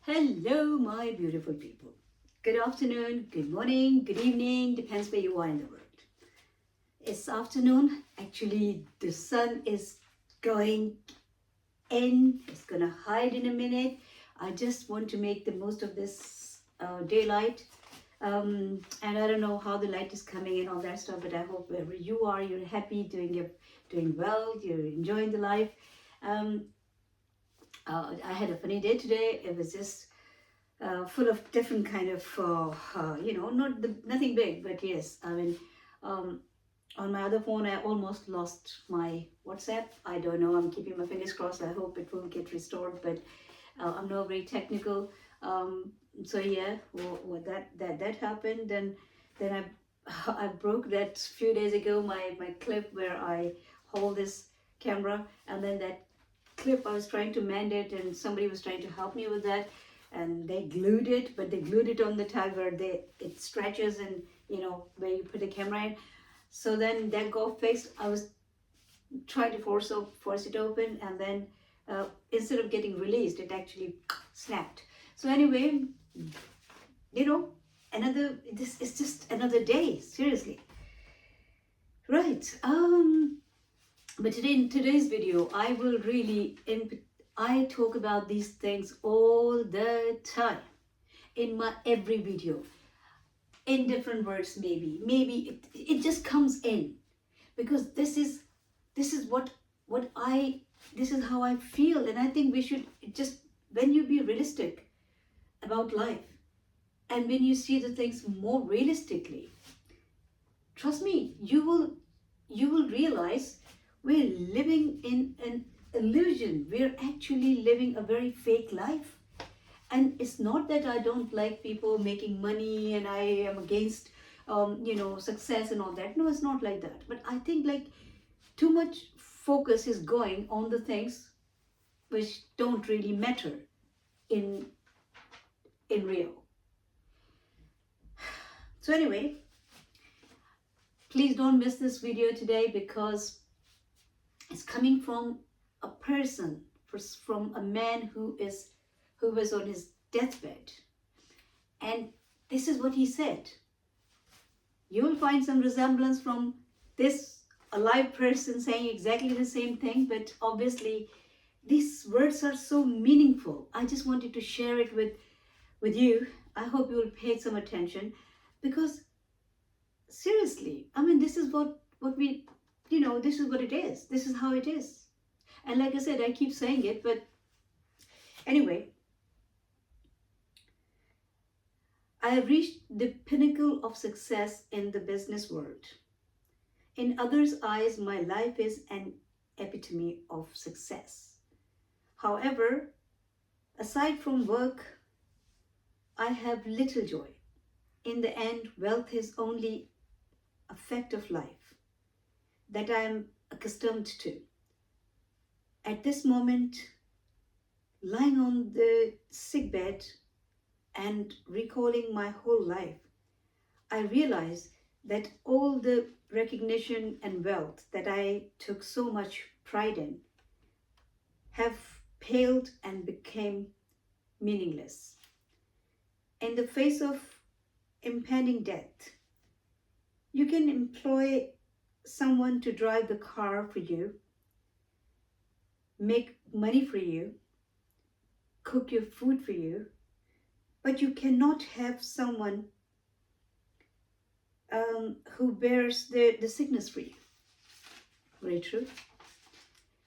Hello, my beautiful people. Good afternoon, good morning, good evening, depends where you are in the world. It's afternoon. Actually, the sun is going in, it's gonna hide in a minute. I just want to make the most of this daylight. And I don't know how the light is coming and all that stuff, but I hope wherever you are, you're happy, doing well, you're enjoying the life. Um, I had a funny day today. It was just full of different kind of nothing big, but yes, I mean, um, on my other phone I almost lost my WhatsApp. I don't know, I'm keeping my fingers crossed. I hope it will get restored, but I'm not very technical. So yeah, that happened. Then I broke that few days ago, my clip where I hold this camera, and then that clip I was trying to mend it, and somebody was trying to help me with that, and they glued it, but they glued it on the tag where it stretches, and where you put the camera in. So then that got fixed. I was trying to force it open, and then instead of getting released, it actually snapped. So anyway, you know, this is just another day. Seriously, right? But today, in today's video, I will really I talk about these things all the time in my every video, in different words. Maybe it just comes in because this is what I this is how I feel, and I think we should just, when you be realistic about life, and when you see the things more realistically, trust me, you will realize we're living in an illusion. We're actually living a very fake life. And it's not that I don't like people making money and I am against success and all that. No, it's not like that. But I think like too much focus is going on the things which don't really matter in real. So anyway, please don't miss this video today, because it's coming from a person, from a man who was on his deathbed. And this is what he said. You will find some resemblance from this alive person saying exactly the same thing, but obviously these words are so meaningful. I just wanted to share it with you. I hope you will pay some attention, because seriously, I mean, this is what we, this is what it is. This is how it is. And like I said, I keep saying it, but anyway, I have reached the pinnacle of success in the business world. In others' eyes, my life is an epitome of success. However, aside from work, I have little joy. In the end, wealth is only a fact of life that I am accustomed to. At this moment, lying on the sickbed and recalling my whole life, I realize that all the recognition and wealth that I took so much pride in have paled and became meaningless. In the face of impending death, you can employ someone to drive the car for you, make money for you, cook your food for you, but you cannot have someone who bears the sickness for you. Very true.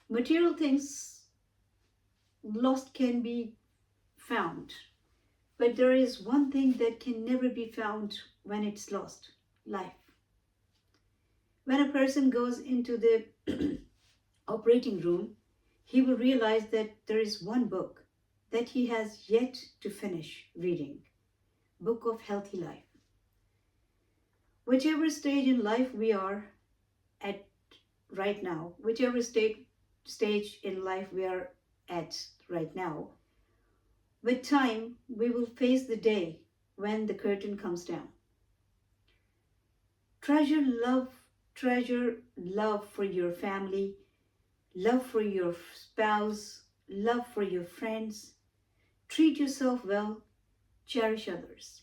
Material things lost can be found, but there is one thing that can never be found when it's lost: life. When a person goes into the operating room, he will realize that there is one book that he has yet to finish reading: Book of Healthy Life. Whichever stage in life we are at right now, whichever stage in life we are at right now, with time we will face the day when the curtain comes down. Treasure love for your family, love for your spouse, love for your friends. Treat yourself well, cherish others.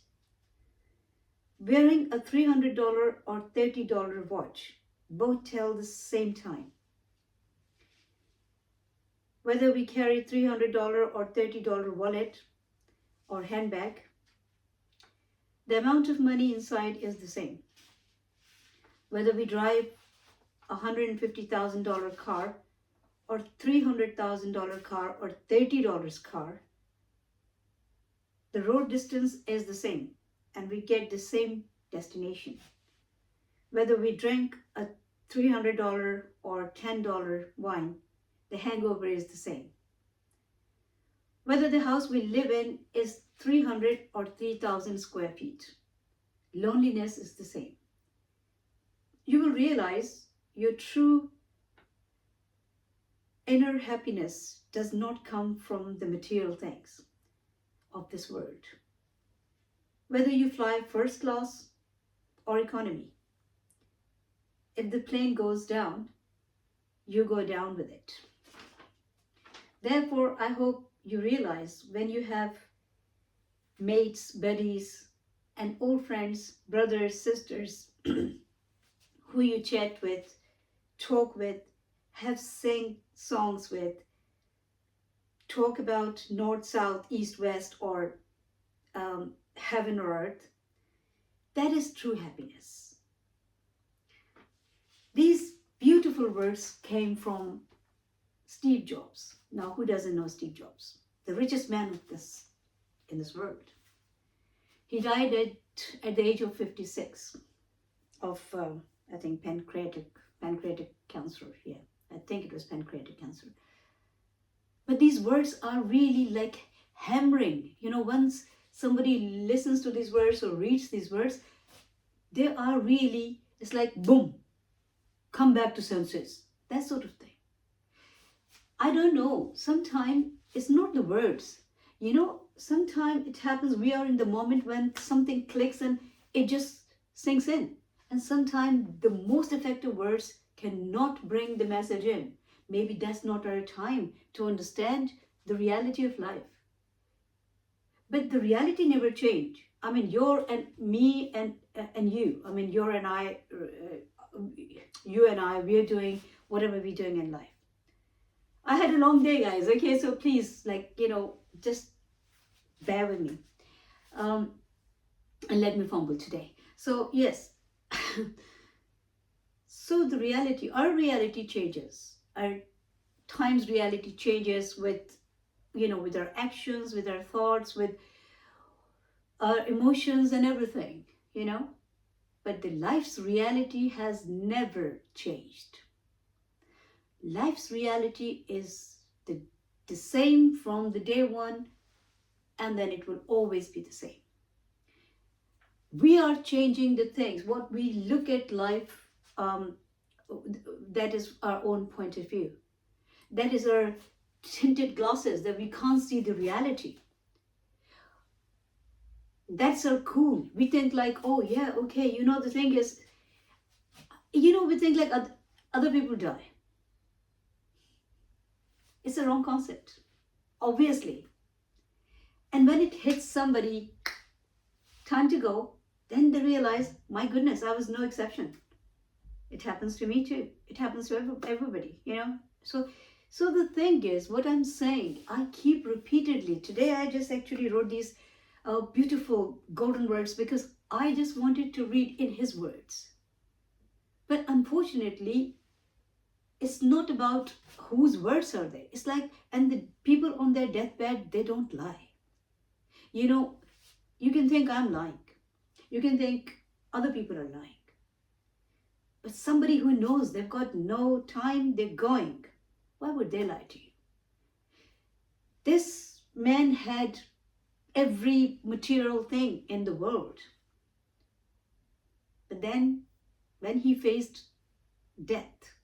Wearing a $300 or $30 watch both tell the same time. Whether we carry $300 or $30 wallet or handbag, the amount of money inside is the same. Whether we drive a $150,000 car or $300,000 car or $30 car, the road distance is the same and we get the same destination. Whether we drink a $300 or $10 wine, the hangover is the same. Whether the house we live in is 300 or 3,000 square feet, loneliness is the same. You will realize your true inner happiness does not come from the material things of this world. Whether you fly first class or economy, if the plane goes down, you go down with it. Therefore, I hope you realize when you have mates, buddies, and old friends, brothers, sisters, who you chat with, talk with, have sing songs with, talk about north, south, east, west, or heaven or earth, that is true happiness. These beautiful words came from Steve Jobs. Now, who doesn't know Steve Jobs? The richest man in this world. He died at the age of 56 of, I think, pancreatic cancer. Yeah, I think it was pancreatic cancer. But these words are really like hammering. You know, once somebody listens to these words or reads these words, they are really, it's like boom, come back to senses, that sort of thing. I don't know, sometimes it's not the words. You know, sometimes it happens we are in the moment when something clicks and it just sinks in. And sometimes the most effective words cannot bring the message in. Maybe that's not our time to understand the reality of life. But the reality never changed. I mean, you're and me and you. I mean, you're and I, you and I, we're doing whatever we're doing in life. I had a long day, guys. Okay, so please, just bear with me. And let me fumble today. So, yes. So the reality, our reality changes. Our times reality changes with our actions, with our thoughts, with our emotions and everything, But the life's reality has never changed. Life's reality is the same from the day one, and then it will always be the same. We are changing the things, what we look at life, that is our own point of view. That is our tinted glasses that we can't see the reality. That's our cool. We think like, oh yeah, okay, the thing is, we think like other people die. It's a wrong concept, obviously. And when it hits somebody, time to go, then they realize, my goodness, I was no exception. It happens to me too. It happens to everybody, So the thing is, what I'm saying, I keep repeatedly. Today I just actually wrote these beautiful golden words because I just wanted to read in his words. But unfortunately, it's not about whose words are they. It's like, and the people on their deathbed, they don't lie. You can think I'm lying. You can think other people are lying. But somebody who knows they've got no time, they're going. Why would they lie to you? This man had every material thing in the world. But then, when he faced death,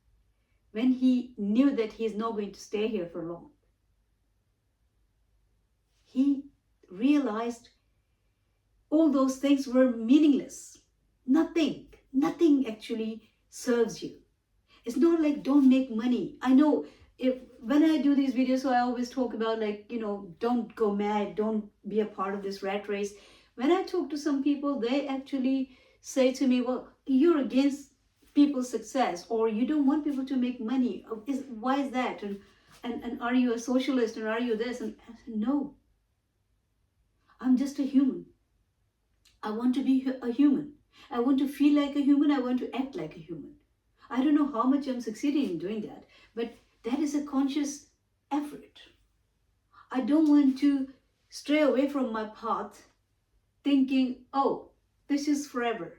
when he knew that he's not going to stay here for long, he realized all those things were meaningless. Nothing actually serves you. It's not like don't make money. I know if when I do these videos, so I always talk about, like, don't go mad, don't be a part of this rat race. When I talk to some people, they actually say to me, well, you're against people's success, or you don't want people to make money. Why is that? And are you a socialist, and are you this? And I said, no, I'm just a human. I want to be a human. I want to feel like a human. I want to act like a human. I don't know how much I'm succeeding in doing that, but that is a conscious effort. I don't want to stray away from my path thinking, oh, this is forever.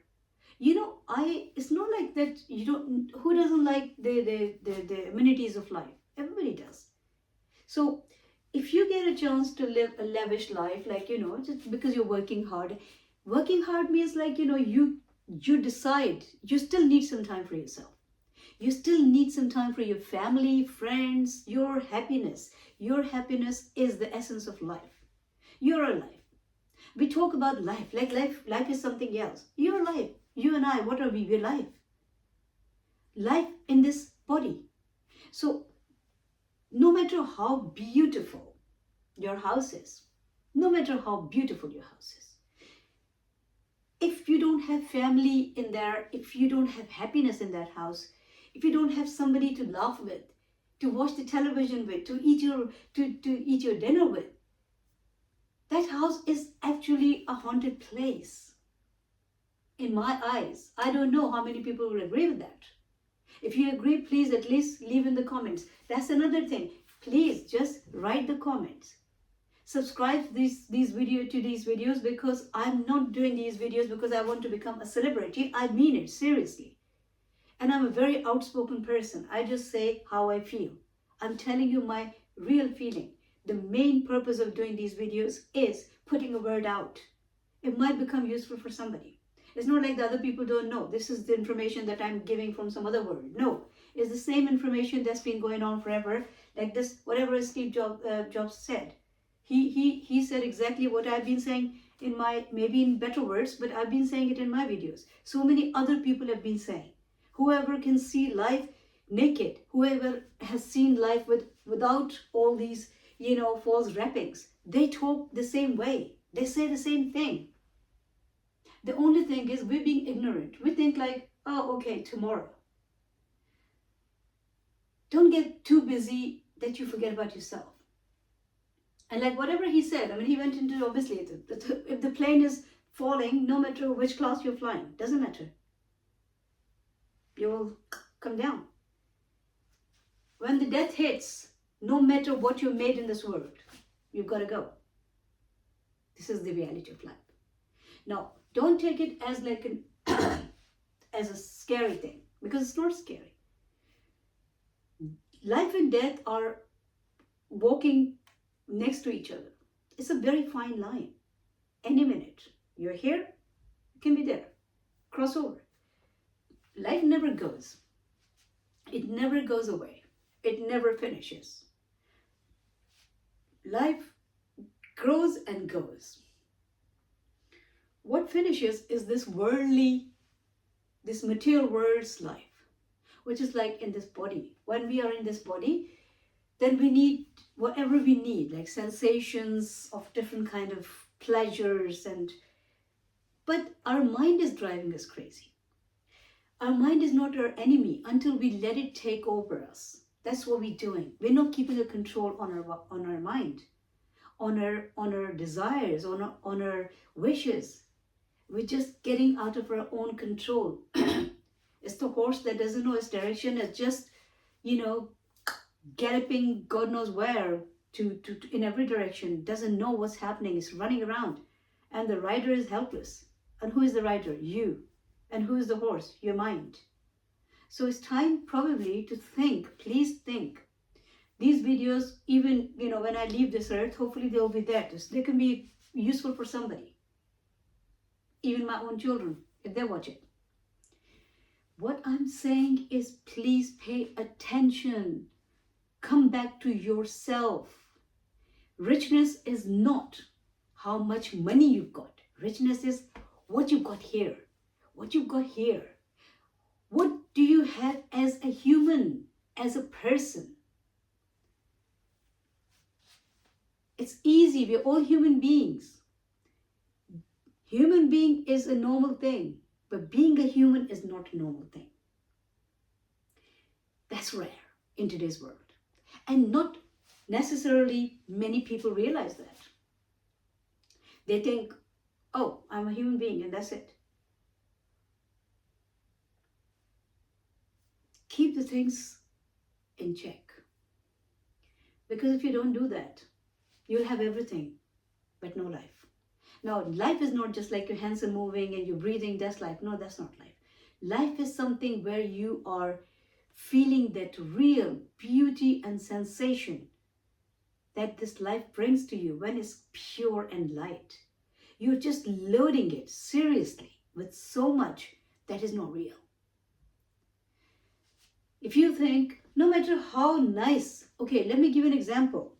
It's not like that. Who doesn't like the amenities of life? Everybody does. So if you get a chance to live a lavish life, like, just because you're working hard means, like, you decide you still need some time for yourself. You still need some time for your family, friends, your happiness. Your happiness is the essence of life. You're alive. We talk about life like life is something else. You're alive. You and I, what are we? We're life. Life in this body. So no matter how beautiful your house is, no matter how beautiful your house is, if you don't have family in there, if you don't have happiness in that house, if you don't have somebody to laugh with, to watch the television with, to eat your dinner with, that house is actually a haunted place. In my eyes, I don't know how many people will agree with that. If you agree, please at least leave in the comments. That's another thing. Please just write the comments. Subscribe these videos, because I'm not doing these videos because I want to become a celebrity. I mean it seriously. And I'm a very outspoken person. I just say how I feel. I'm telling you my real feeling. The main purpose of doing these videos is putting a word out. It might become useful for somebody. It's not like the other people don't know. This is the information that I'm giving from some other world. No, it's the same information that's been going on forever. Like this, whatever Steve Jobs said. He said exactly what I've been saying in my, maybe in better words, but I've been saying it in my videos. So many other people have been saying. Whoever can see life naked, whoever has seen life without all these, false wrappings, they talk the same way. They say the same thing. The only thing is we're being ignorant. We think like, oh, okay, tomorrow. Don't get too busy that you forget about yourself. And like whatever he said, I mean, he went into, obviously, if the plane is falling, no matter which class you're flying, doesn't matter. You will come down. When the death hits, no matter what you made in this world, you've got to go. This is the reality of life. Now, don't take it as like as a scary thing, because it's not scary. Life and death are walking next to each other. It's a very fine line. Any minute, you're here, you can be there. Cross over. Life never goes. It never goes away. It never finishes. Life grows and goes. What finishes is this worldly, this material world's life, which is like in this body. When we are in this body, then we need whatever we need, like sensations of different kind of pleasures, but our mind is driving us crazy. Our mind is not our enemy until we let it take over us. That's what we're doing. We're not keeping a control on our mind, on our desires, on our wishes. We're just getting out of our own control. It's the horse that doesn't know its direction. It's just, galloping God knows where to in every direction. Doesn't know what's happening. It's running around, and the rider is helpless. And who is the rider? You. And who is the horse? Your mind. So it's time probably to think. Please think. These videos, even when I leave this earth, hopefully they'll be there. They can be useful for somebody. Even my own children, if they watch it. What I'm saying is, please pay attention. Come back to yourself. Richness is not how much money you've got. Richness is what you've got here. What you've got here. What do you have as a human, as a person? It's easy. We're all human beings. Human being is a normal thing, but being a human is not a normal thing. That's rare in today's world. And not necessarily many people realize that. They think, oh, I'm a human being and that's it. Keep the things in check. Because if you don't do that, you'll have everything, but no life. Now, life is not just like your hands are moving and you're breathing, that's life. No, that's not life. Life is something where you are feeling that real beauty and sensation that this life brings to you when it's pure and light. You're just loading it seriously with so much that is not real. If you think, no matter how nice, okay, let me give you an example.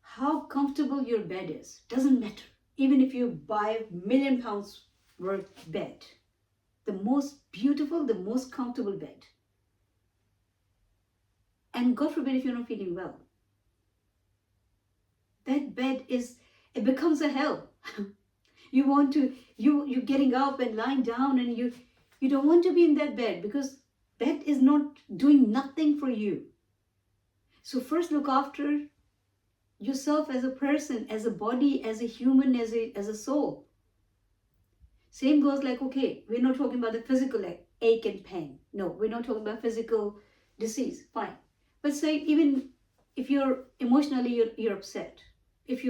How comfortable your bed is, doesn't matter. Even if you buy £1 million worth bed, the most beautiful, the most comfortable bed. And God forbid if you're not feeling well. That bed it becomes a hell. You're getting up and lying down and you don't want to be in that bed because bed is not doing nothing for you. So first look after yourself as a person, as a body, as a human, as a soul. Same goes like, okay, we're not talking about the physical ache and pain. No, we're not talking about physical disease. Fine. But say even if you're emotionally, you're upset. If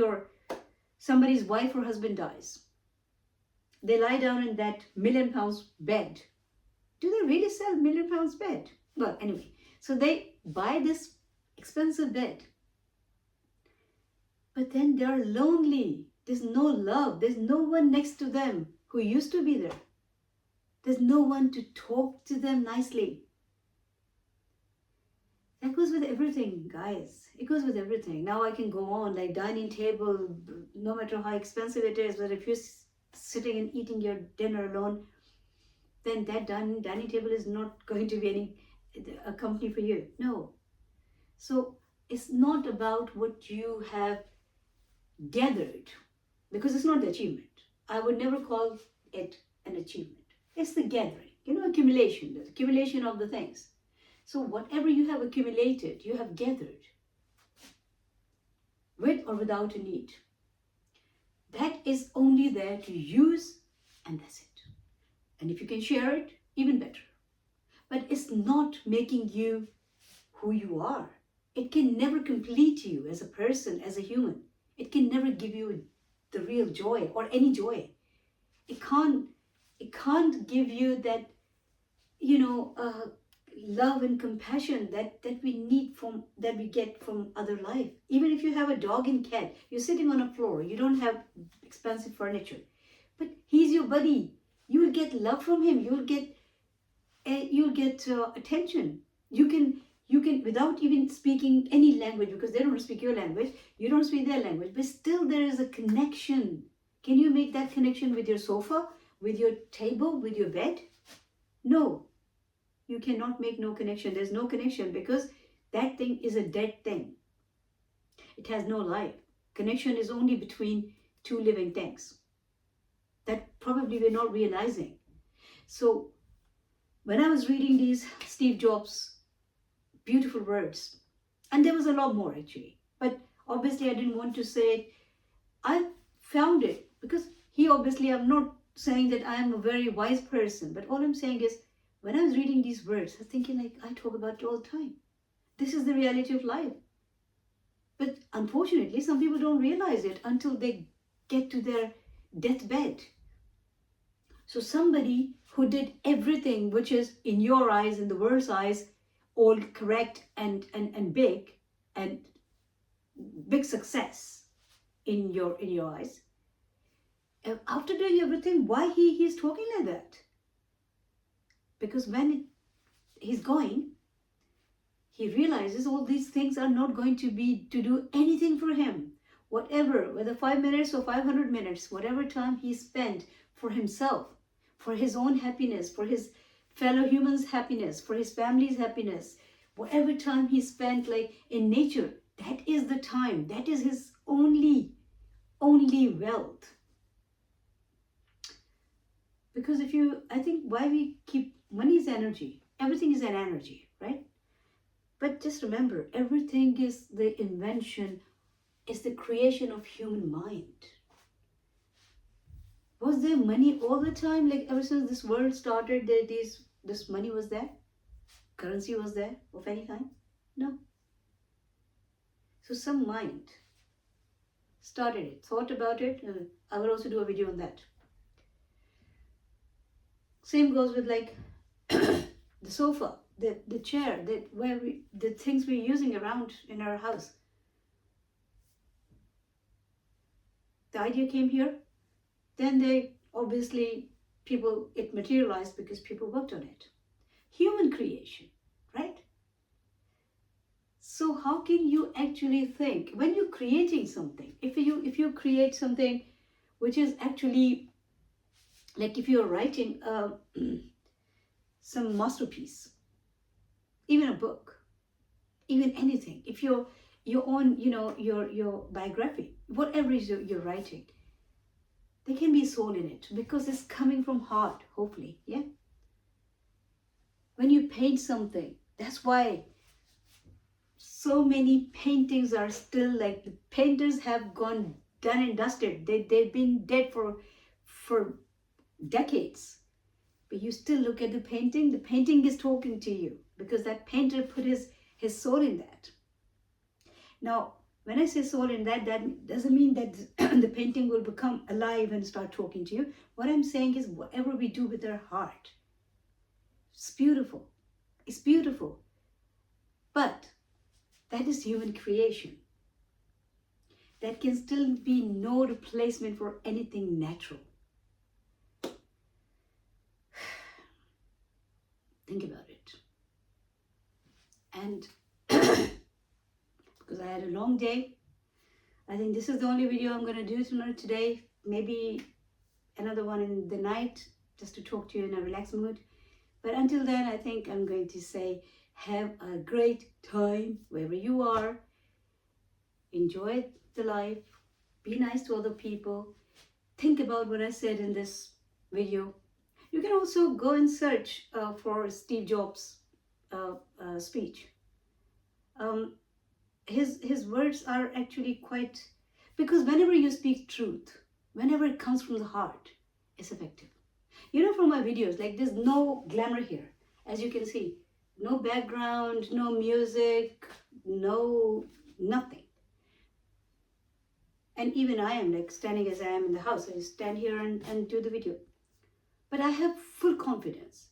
somebody's wife or husband dies, they lie down in that £1 million bed. Do they really sell £1 million bed? Well, anyway, so they buy this expensive bed. But then they're lonely. There's no love. There's no one next to them who used to be there. There's no one to talk to them nicely. That goes with everything, guys. It goes with everything. Now I can go on, like dining table, no matter how expensive it is, but if you're sitting and eating your dinner alone, then that dining table is not going to be a company for you. No. So it's not about what you have gathered, because it's not the achievement. I would never call it an achievement. It's the gathering, accumulation, the accumulation of the things. So whatever you have accumulated, you have gathered, with or without a need. That is only there to use, and that's it. And if you can share it, even better. But it's not making you who you are. It can never complete you as a person, as a human. It can never give you the real joy or any joy. It can't give you that, love and compassion that we need that we get from other life. Even if you have a dog and cat, you're sitting on a floor, you don't have expensive furniture, but he's your buddy. You will get love from him. You'll get attention. You can without even speaking any language, because they don't speak your language, you don't speak their language, but still there is a connection. Can you make that connection with your sofa, with your table, with your bed? No, you cannot make no connection. There's no connection because that thing is a dead thing. It has no life. Connection is only between two living things that probably we're not realizing. So when I was reading these Steve Jobs beautiful words, and there was a lot more actually, but obviously I didn't want to say it. I found it because I'm not saying that I am a very wise person, but all I'm saying is when I was reading these words, I was thinking like I talk about it all the time. This is the reality of life. But unfortunately, some people don't realize it until they get to their deathbed. So somebody who did everything which is in your eyes, in the world's eyes, all correct and big success in your eyes. After doing everything, why he's talking like that? Because when he's going, he realizes all these things are not going to do anything for him. Whatever, whether 5 minutes or 500 minutes, whatever time he spent for himself, for his own happiness, for his fellow humans' happiness, for his family's happiness, whatever time he spent like in nature, that is the time, that is his only wealth. Because I think why we keep, money is energy. Everything is an energy, right? But just remember, everything is the invention, is the creation of human mind. Was there money all the time? Like ever since this world started, this money was there? Currency was there of any kind? No. So some mind started it, thought about it. I will also do a video on that. Same goes with like the sofa, the chair, the things we're using around in our house. The idea came here, then it materialized because people worked on it. Human creation, right? So how can you actually think when you're creating something? If you create something which is actually, like if you're writing some masterpiece, even a book, even anything, if your own, your biography, whatever is you're writing, there can be soul in it because it's coming from heart, hopefully, yeah. When you paint something, that's why so many paintings are still, like, the painters have gone done and dusted. They've been dead for decades, but you still look at the painting is talking to you because that painter put his soul in that. Now when I say soul in that doesn't mean that the painting will become alive and start talking to you. What I'm saying is, whatever we do with our heart, it's beautiful. It's beautiful. But that is human creation. That can still be no replacement for anything natural. Think about it. And because I had a long day, I think this is the only video I'm going to do today. Maybe another one in the night, just to talk to you in a relaxed mood. But until then, I think I'm going to say, have a great time wherever you are. Enjoy the life. Be nice to other people. Think about what I said in this video. You can also go and search for Steve Jobs' speech. His words are actually quite, because whenever you speak truth, whenever it comes from the heart, it's effective. From my videos, like, there's no glamour here, as you can see. No background, no music, no nothing. And even I am like standing as I am in the house. I stand here and do the video. But I have full confidence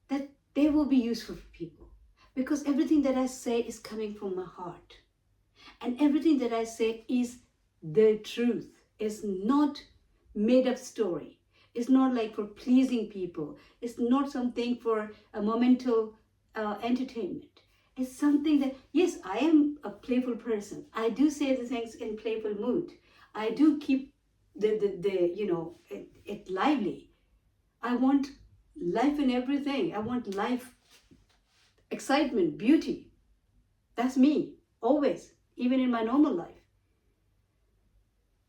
that they will be useful for people, because everything that I say is coming from my heart. And everything that I say is the truth. It's not made up story. It's not like for pleasing people. It's not something for a momental entertainment. It's something that, yes, I am a playful person. I do say the things in playful mood. I do keep it lively. I want life in everything. I want life, excitement, beauty. That's me, always, even in my normal life.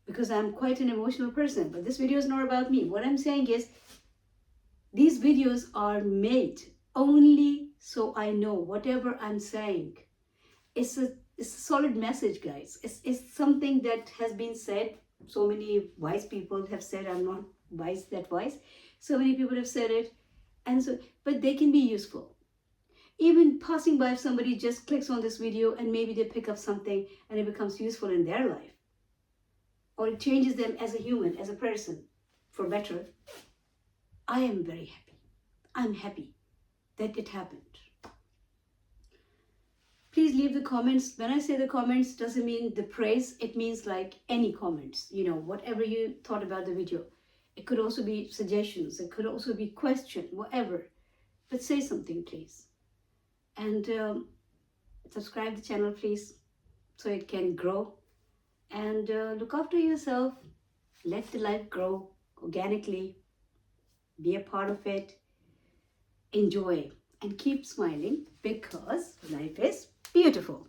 Because I'm quite an emotional person. But this video is not about me. What I'm saying is, these videos are made only so I know whatever I'm saying. It's a solid message, guys. It's something that has been said. So many wise people have said. I'm not that wise. So many people have said it. But they can be useful. Even passing by, if somebody just clicks on this video and maybe they pick up something and it becomes useful in their life, or it changes them as a human, as a person, for better, I am very happy. I'm happy that it happened. Please leave the comments. When I say the comments, doesn't mean the praise. It means like any comments, whatever you thought about the video. It could also be suggestions. It could also be question, whatever. But say something, please. And subscribe the channel, please, so it can grow. And look after yourself. Let the life grow organically. Be a part of it. Enjoy and keep smiling, because life is beautiful.